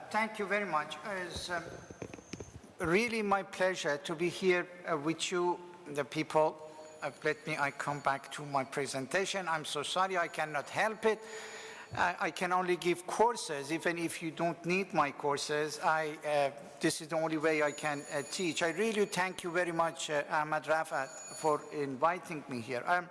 Thank you very much. It's really my pleasure to be here with you, the people. I come back to my presentation. I'm so sorry I cannot help it. I can only give courses, even if you don't need my courses. This is the only way I can teach. I really thank you very much, Ahmad Rafat, for inviting me here. I'm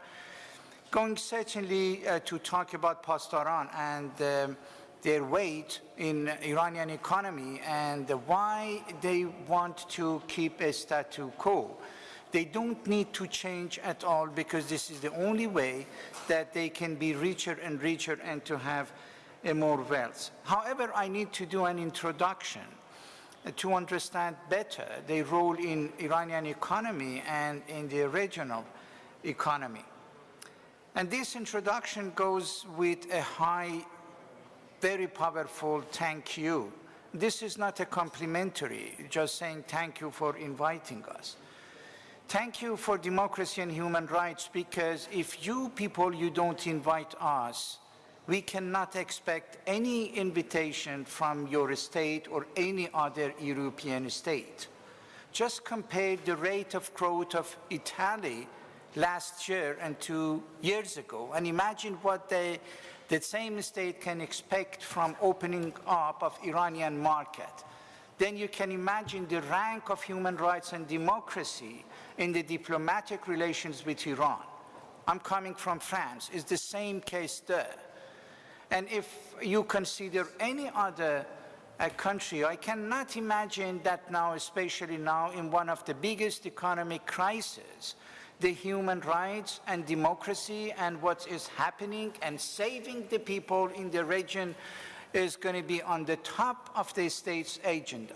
going certainly to talk about Pastaran and their weight in Iranian economy and why they want to keep a statu quo. They don't need to change at all because this is the only way that they can be richer and richer and to have more wealth. However, I need to do an introduction to understand better the role in Iranian economy and in the regional economy. And this introduction goes with a high, very powerful thank you. This is not a complimentary, just saying thank you for inviting us. Thank you for democracy and human rights, because if you people, you don't invite us, we cannot expect any invitation from your state or any other European state. Just compare the rate of growth of Italy last year and 2 years ago, and imagine what the same state can expect from opening up of Iranian market. Then you can imagine the rank of human rights and democracy in the diplomatic relations with Iran. I'm coming from France. It's the same case there. And if you consider any other country, I cannot imagine that now, especially now in one of the biggest economic crises, the human rights and democracy and what is happening and saving the people in the region is going to be on the top of the state's agenda.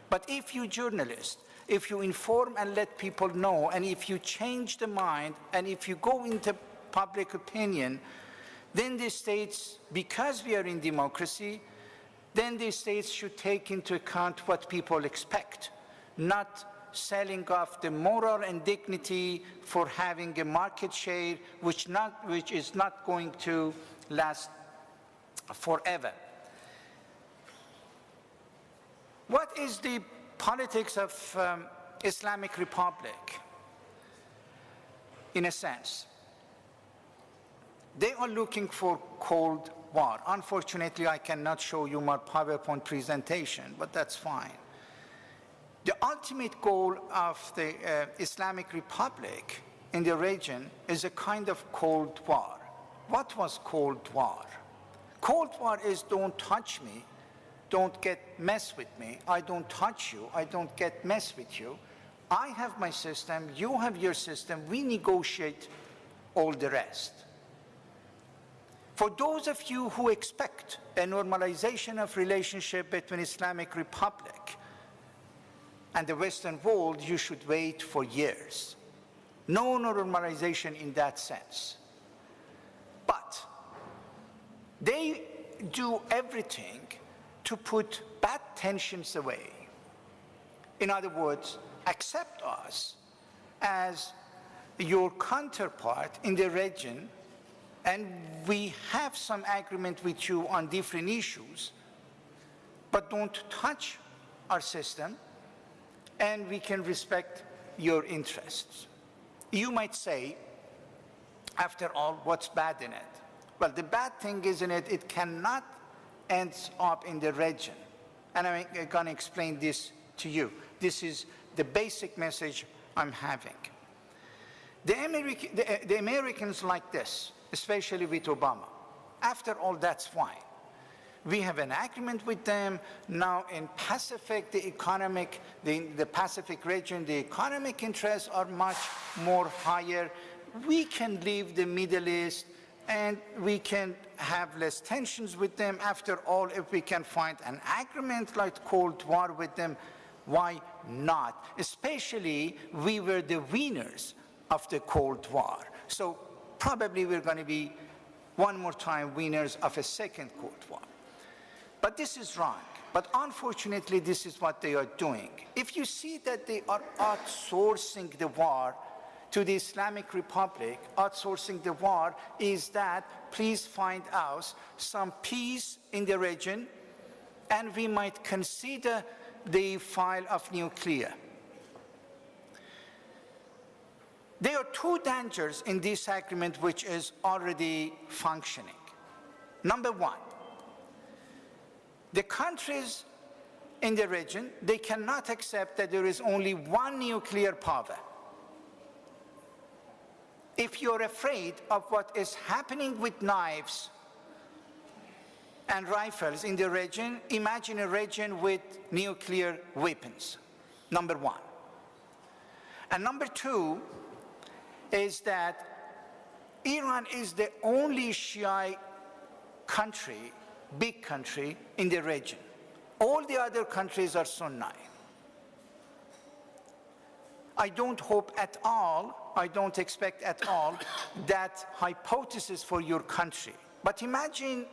But if you journalists, if you inform and let people know, and if you change the mind, and if you go into public opinion, then the states, because we are in democracy, then the states should take into account what people expect, not selling off the moral and dignity for having a market share which is not going to last forever. What is the politics of Islamic Republic? In a sense, they are looking for Cold War. Unfortunately, I cannot show you my PowerPoint presentation, but that's fine. The ultimate goal of the Islamic Republic in the region is a kind of Cold War. What was Cold War? Cold War is don't touch me, don't mess with me, I don't touch you, I don't mess with you. I have my system, you have your system, we negotiate all the rest. For those of you who expect a normalization of relationship between Islamic Republic and the Western world, you should wait for years. No normalization in that sense. But they do everything to put bad tensions away. In other words, accept us as your counterpart in the region, and we have some agreement with you on different issues, but don't touch our system, and we can respect your interests. You might say, after all, what's bad in it? Well, the bad thing is in it, it cannot end up in the region. And I'm going to explain this to you. This is the basic message I'm having. The Americans like this, especially with Obama. After all, that's fine. We have an agreement with them. Now in Pacific, the Pacific region, the economic interests are much more higher. We can leave the Middle East and we can have less tensions with them. After all, if we can find an agreement like Cold War with them, why not? Especially, we were the winners of the Cold War. So probably we're going to be one more time winners of a second Cold War. But this is wrong. But unfortunately, this is what they are doing. If you see that they are outsourcing the war to the Islamic Republic, outsourcing the war is that please find us some peace in the region and we might consider the file of nuclear. There are two dangers in this agreement which is already functioning. Number one, the countries in the region, they cannot accept that there is only one nuclear power. If you're afraid of what is happening with knives and rifles in the region, imagine a region with nuclear weapons, number one. And number two is that Iran is the only Shia country, big country in the region. All the other countries are Sunni. I don't hope at all, I don't expect at all that hypothesis for your country. But imagine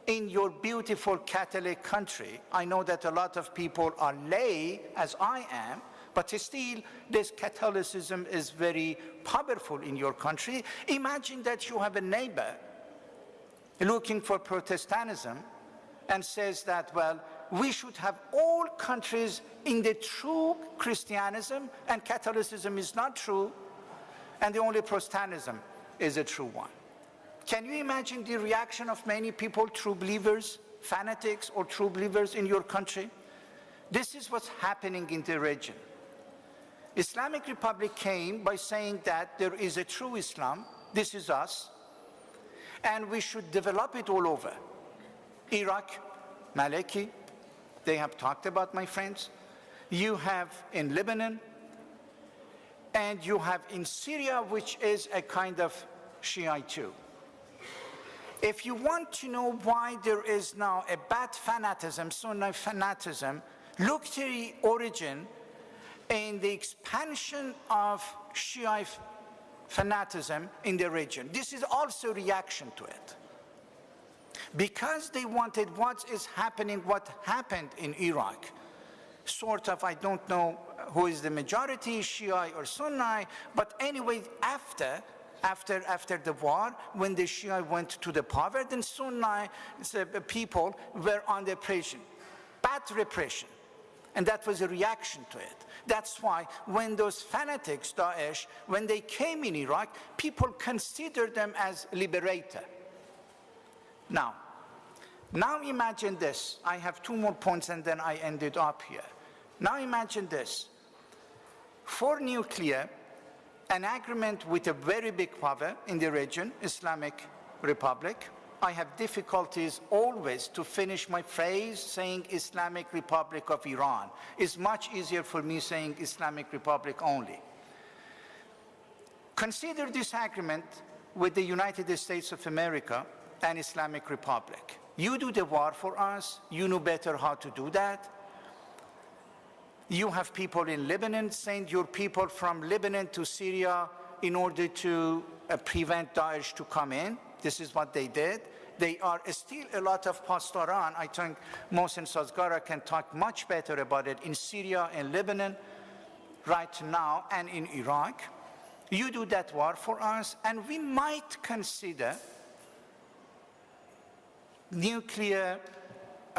in your beautiful Catholic country, I know that a lot of people are lay, as I am, but still this Catholicism is very powerful in your country. Imagine that you have a neighbor looking for Protestantism and says that, well, we should have all countries in the true Christianism, and Catholicism is not true, and the only Protestantism is a true one. Can you imagine the reaction of many people, true believers, fanatics, or true believers in your country? This is what's happening in the region. Islamic Republic came by saying that there is a true Islam, this is us, and we should develop it all over. Iraq, Maliki, they have talked about, my friends. You have in Lebanon, and you have in Syria, which is a kind of Shiite too. If you want to know why there is now a bad fanaticism, Sunni fanaticism, look to the origin in the expansion of Shiite fanaticism in the region. This is also a reaction to it. Because they wanted what is happening, what happened in Iraq, sort of, I don't know who is the majority, Shia or Sunni, but anyway, after the war, when the Shia went to the power, then Sunni people were under pressure, bad repression. And that was a reaction to it. That's why when those fanatics, Daesh, when they came in Iraq, people considered them as liberator. Now imagine this. I have two more points and then I ended up here. Now imagine this. For nuclear, an agreement with a very big power in the region, Islamic Republic. I have difficulties always to finish my phrase saying Islamic Republic of Iran. It's much easier for me saying Islamic Republic only. Consider this agreement with the United States of America and Islamic Republic. You do the war for us, you know better how to do that. You have people in Lebanon, send your people from Lebanon to Syria in order to prevent Daesh to come in. This is what they did. They are still a lot of Pastoran. I think Mohsen Sazgara can talk much better about it in Syria and Lebanon right now and in Iraq. You do that war for us, and we might consider nuclear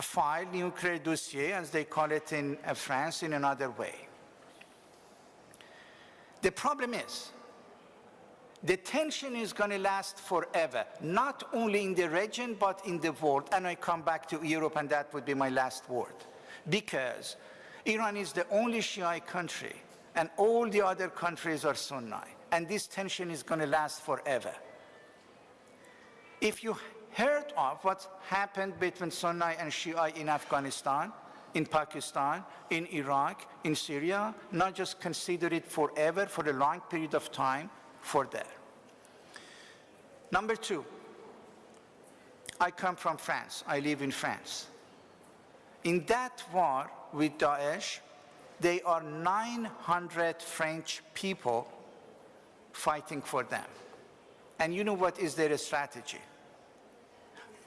file, nuclear dossier, as they call it in France, in another way. The problem is, the tension is going to last forever, not only in the region, but in the world. And I come back to Europe, and that would be my last word. Because Iran is the only Shiite country, and all the other countries are Sunni. And this tension is going to last forever. If you heard of what happened between Sunni and Shia in Afghanistan, in Pakistan, in Iraq, in Syria, not just consider it forever, for a long period of time, for there. Number two, I come from France. I live in France. In that war with Daesh, there are 900 French people fighting for them. And you know what is their strategy?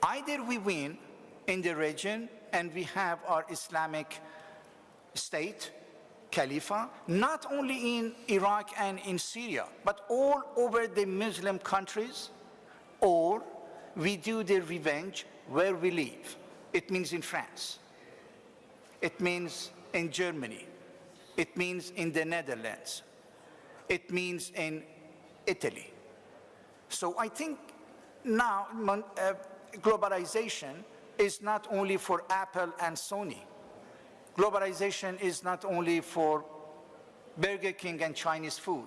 Either we win in the region and we have our Islamic state, Khalifa, not only in Iraq and in Syria, but all over the Muslim countries, or we do the revenge where we live. It means in France. It means in Germany. It means in the Netherlands. It means in Italy. So I think now globalization is not only for Apple and Sony. Globalization is not only for Burger King and Chinese food.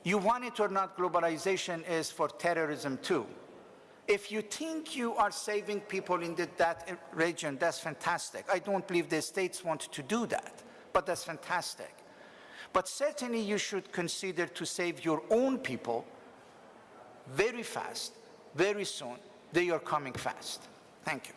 You want it or not, globalization is for terrorism too. If you think you are saving people in that region, that's fantastic. I don't believe the states want to do that, but that's fantastic. But certainly you should consider to save your own people very fast, very soon. They are coming fast. Thank you.